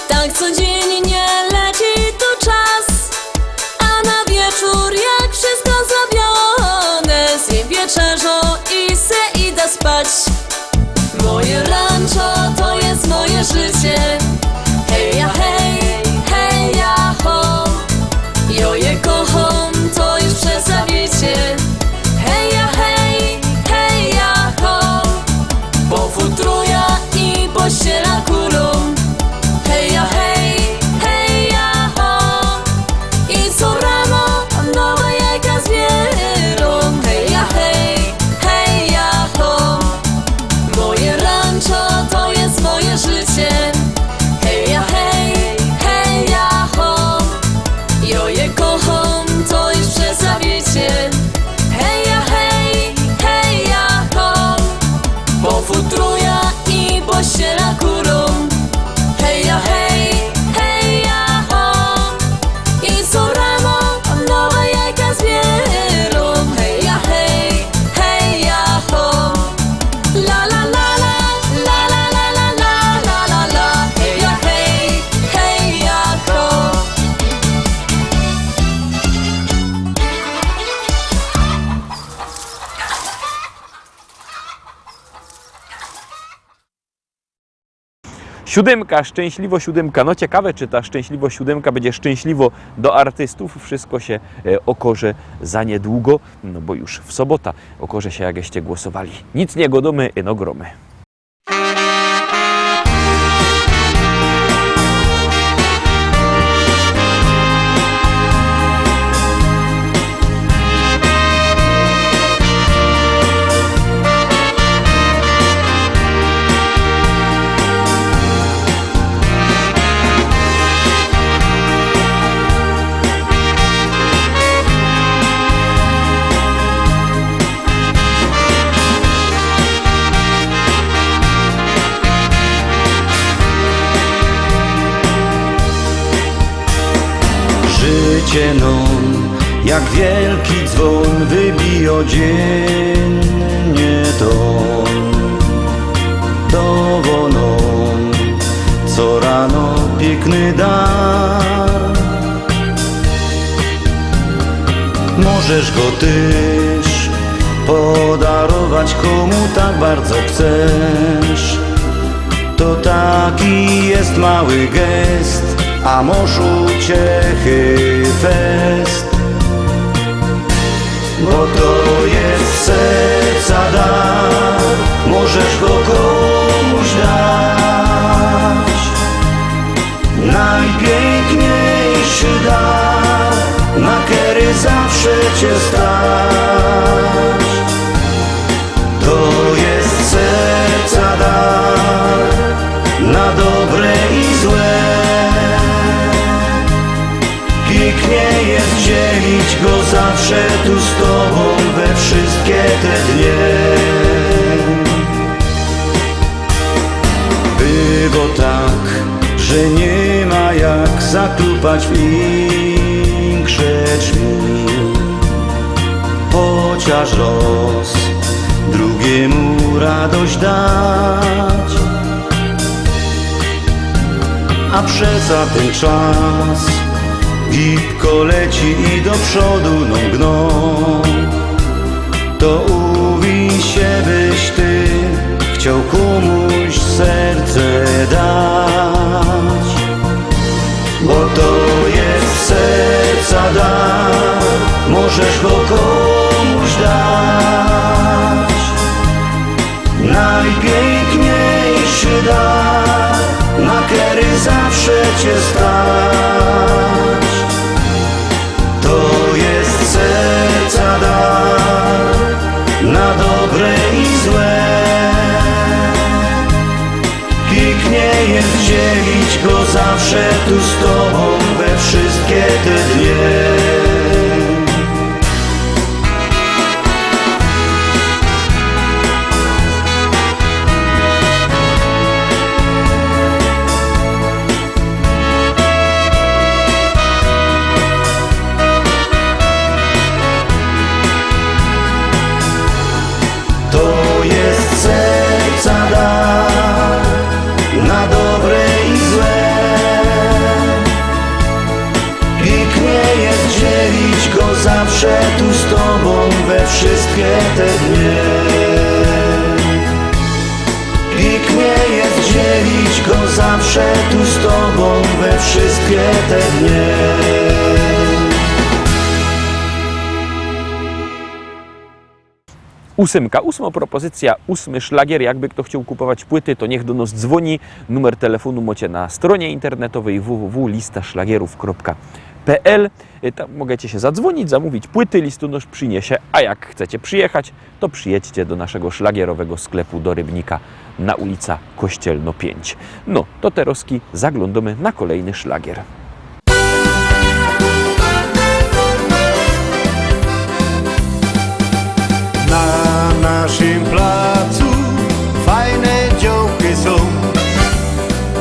Tak codziennie leci tu czas, a na wieczór jak wszystko zrobione, zjem wieczerzo i se idę spać. Moje rancho to jest moje życie. Hej ja hej, hej ja ho. Jo je kocham, to już przesawicie. Hej ja hej, hej ja ho. Pofutruję i pościela kurą. Hej ja hej, hej ja ho. I co rano nowe jajka zbierą. Hej ja hej, hej ja ho. Moje rancho to jest moje życie. Hej ja hej, hej ja ho. Jo je kocham, to już przesawicie. Hej ja hej, hej ja ho. Pofutruję i pościela kurą. Hej ja hej, hej ja ho. I co rano nowe jajka zbierą. Hej ja hej, hej ja ho. La la la la, la la la la la la la la. Hej ja hej, hej ja ho. Siódemka, szczęśliwo siódemka. No ciekawe, czy ta szczęśliwo siódemka będzie szczęśliwo do artystów. Wszystko się okaże za niedługo, no bo już w sobota okaże się, jakście głosowali. Nic nie godomy, no gromy. Życie non, jak wielki dzwon wybija dziennie ton. Dowoną co rano piękny dar. Możesz go też podarować komu tak bardzo chcesz. To taki jest mały gest, a może uciechy fest. Bo to jest serca dar, możesz go komuś dać. Najpiękniejszy dar, na który zawsze cię stać. To jest serca dar, na dobre i złe. Pięknie jest dzielić go zawsze tu z tobą we wszystkie te dnie. Było tak, że nie ma jak zaklupać w większe drzwi. Chociaż los drugiemu radość dać. A przez ten czas gipko leci i do przodu gną. To uwiń się, byś ty chciał komuś serce dać. Bo to jest serca dar, możesz go komuś dać. Najpiękniejszy dar, na który zawsze cię stać. To jest serca dar, na dobre i złe. Pięknie jest dzielić go zawsze tu z tobą we wszystkie te dnie. serca dar na dobre i złe. zawsze tu z Tobą we wszystkie te dnie. Ósma propozycja, 8 szlagier. Jakby kto chciał kupować płyty, to niech do nas dzwoni. Numer telefonu macie na stronie internetowej www.listaszlagierów.pl. Tam możecie się zadzwonić, zamówić płyty, listonosz przyniesie. A jak chcecie przyjechać, to przyjedźcie do naszego szlagierowego sklepu do Rybnika na ulica Kościelno 5. No, to teroski zaglądamy na kolejny szlagier. Na naszym placu fajne działki są.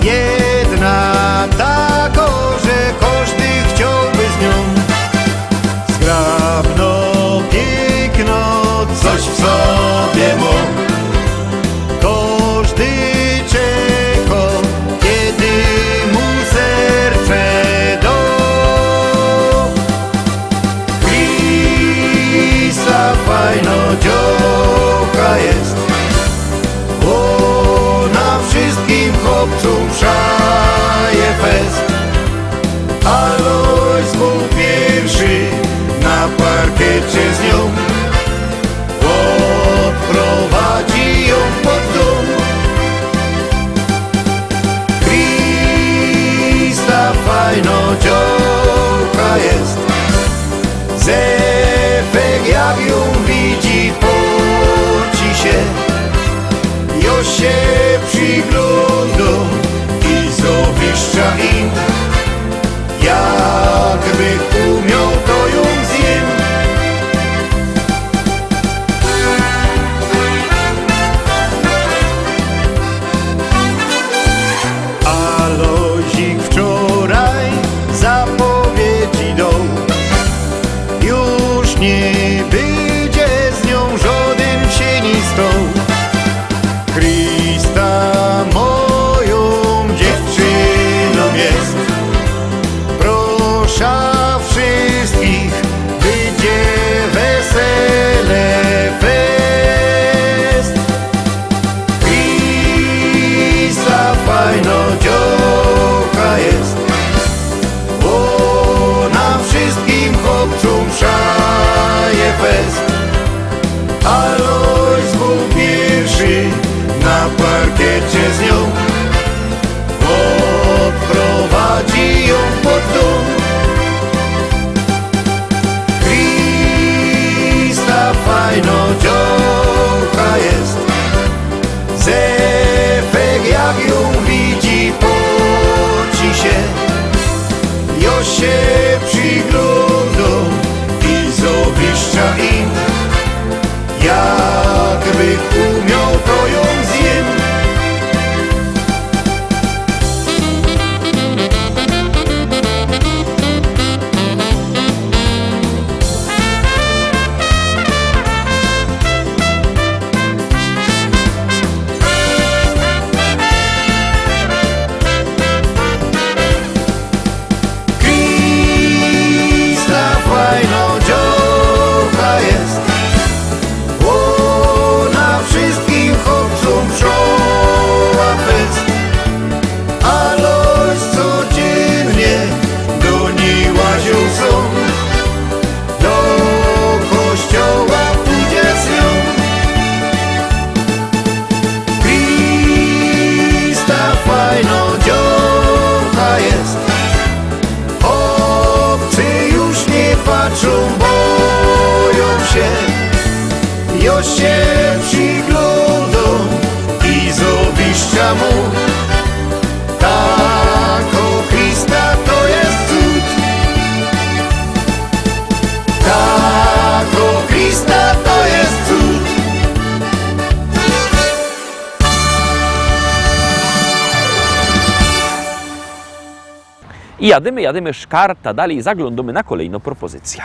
Jedna taka, że każdy chciałby z nią. Zgrabno, piękno, coś w sobie ma. Każdy czeka, kiedy mu serce da. Krisa fajno działka jest, ona wszystkim chłopcom szaje fest. Alois był pierwszy na parkiecie z nią, odprowadzi ją pod dom. Krista fajno działka jest, Zefek jak ją widzi poci się. Jo się przygląda i zawiszcza im, jakby umiał to ją zjem. Alozik wczoraj zapowiedzi dał, już nie będzie z nią żaden sienistą. Krista moją dziewczyną jest, proszę wszystkich, będzie wesele fest. Krista fajno działka jest, ona wszystkim chłopcom szaje fest. Alois był pierwszy na parkiecie z nią, odprowadzi ją pod dom. Krista fajno działka jest, Zefek jak ją widzi poci się. Jo się przygląda i zawiszcza im, jakby umiał to ją zjem. Krista fajno działka jest, ona wszystkim chłopcom szła fest. Alois codziennie do niej łazią są, do kościoła pójdzie z nią. Krista fajno działka jest, obcy już nie patrzą, boją się. Jo się przygląda i zawiszcza mu, tako Krista to jest cud. Tako Krista to jest cud. I jadymy szkarta dalej, zaglądamy na kolejną propozycję.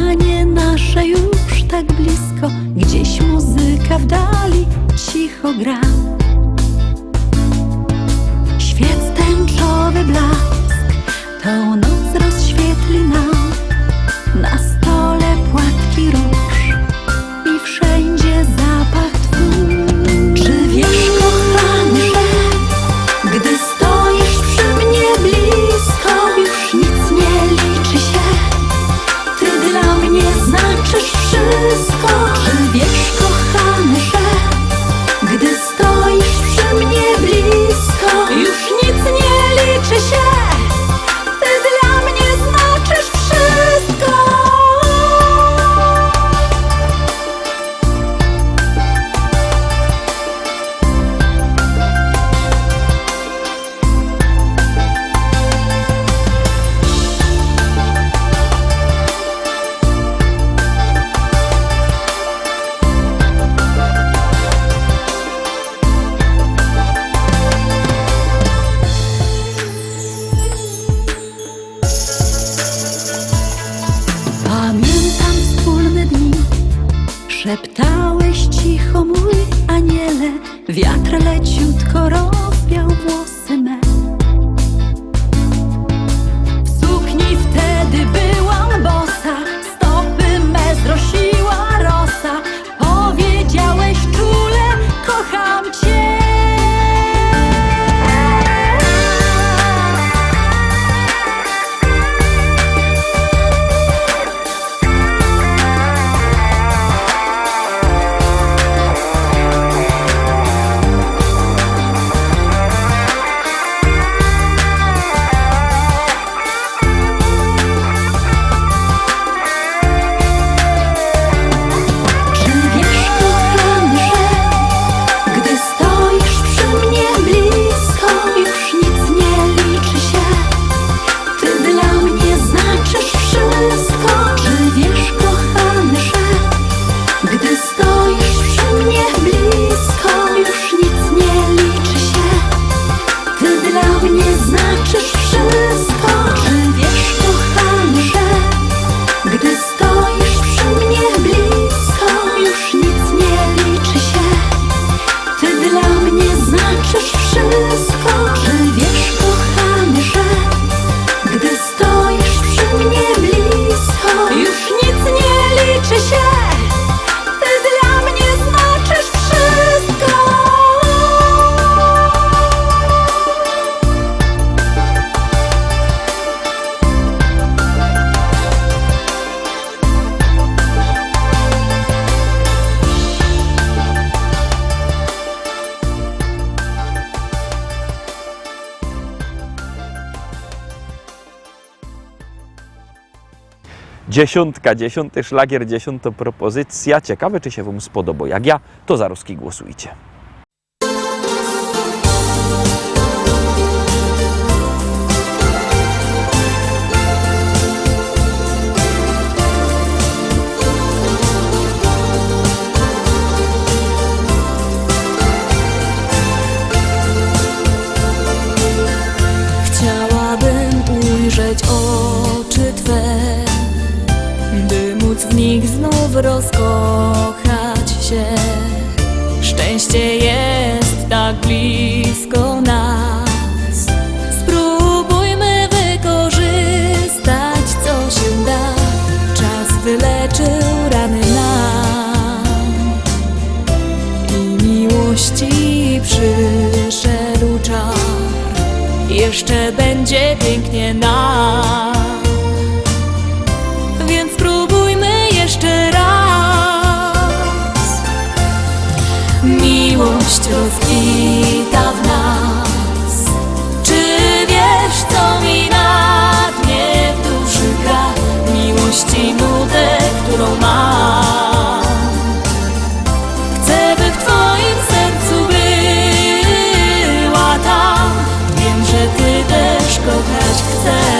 spotkanie nasze już tak blisko, gdzieś muzyka w dali cicho gra. Świec tęczowy blask tą noc rozświetli nam. Na stole płatki róż i wszędzie zapach twój. Czy wiesz, kochany, że gdy stoisz przy mnie blisko, już nic nie liczy się? Ty dla mnie znaczysz wszystko. Czy wiesz, kochany, że gdy stoisz przy mnie blisko, już nic nie liczy się? Ty dla mnie znaczysz wszystko. Pamiętam wspólne dni, szeptałeś cicho, mój aniele. Wiatr leciutko rozwiał włosy me. W sukni wtedy byłam bosa, stopy me zrosiła rosa. Powiedziałeś czule, kocham cię. Czy wiesz, kochany, że gdy stoisz przy mnie blisko, już nic nie liczy się? Ty dla mnie znaczysz wszystko. Czy wiesz, kochany, że gdy stoisz przy mnie blisko, już nic nie liczy się? Ty dla mnie znaczysz wszystko. Czy wiesz, kochany, że gdy stoisz przy mnie blisko, już nic nie liczy się? Ty dla mnie znaczysz wszystko. Czy wiesz, kochany, że gdy stoisz przy mnie blisko, już nic nie liczy się? Ty dla mnie znaczysz wszystko. Dziesiątka, 10. szlagier, 10. propozycja. Ciekawe, czy się Wam spodoba. Jak ja, to za Roski głosujcie. Chciałabym ujrzeć oczy Twe, by móc w nich znów rozkochać się. Szczęście jest tak blisko nas. Spróbujmy wykorzystać, co się da. Czas wyleczył rany nam i miłości przyszedł czas. Jeszcze będzie pięknie nam, więc spróbujmy jeszcze raz. Miłość rozkwita w nas. Czy wiesz, co mi na dnie w duszy gra? Miłości nudę, którą mam. Chcę, by w Twoim sercu była tam. Wiem, że Ty też kochać chcesz.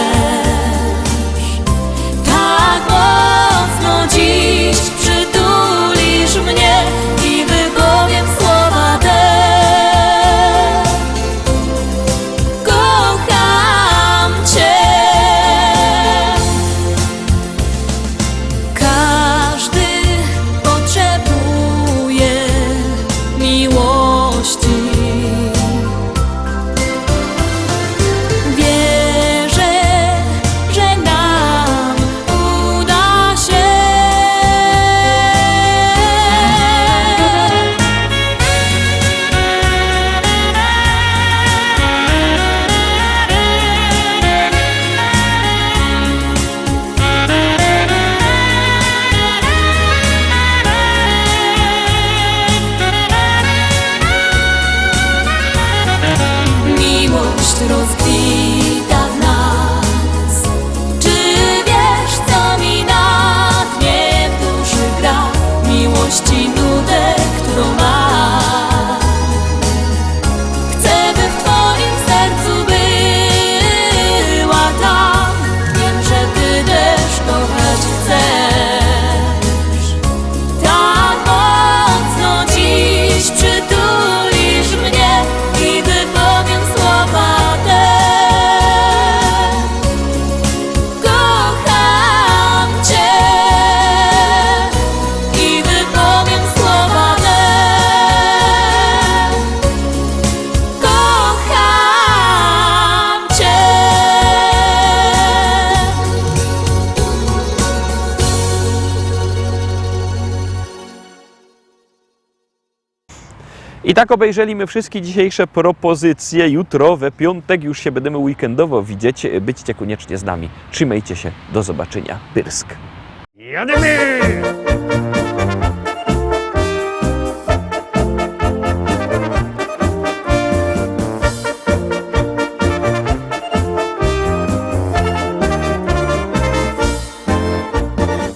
miłości nudę, którą masz. Chcę, by w twoim sercu była tam. Wiem, że ty też kochać chcesz. Tak mocno dziś przytulisz mnie i wypowiem słowa te. Kocham cię i wypowiem słowa te. Kocham cię. I tak obejrzeliśmy wszystkie dzisiejsze propozycje. Jutro, we piątek, już się będziemy weekendowo widzieć. Byćcie koniecznie z nami. Trzymajcie się. Do zobaczenia. Pyrsk. Jadymy!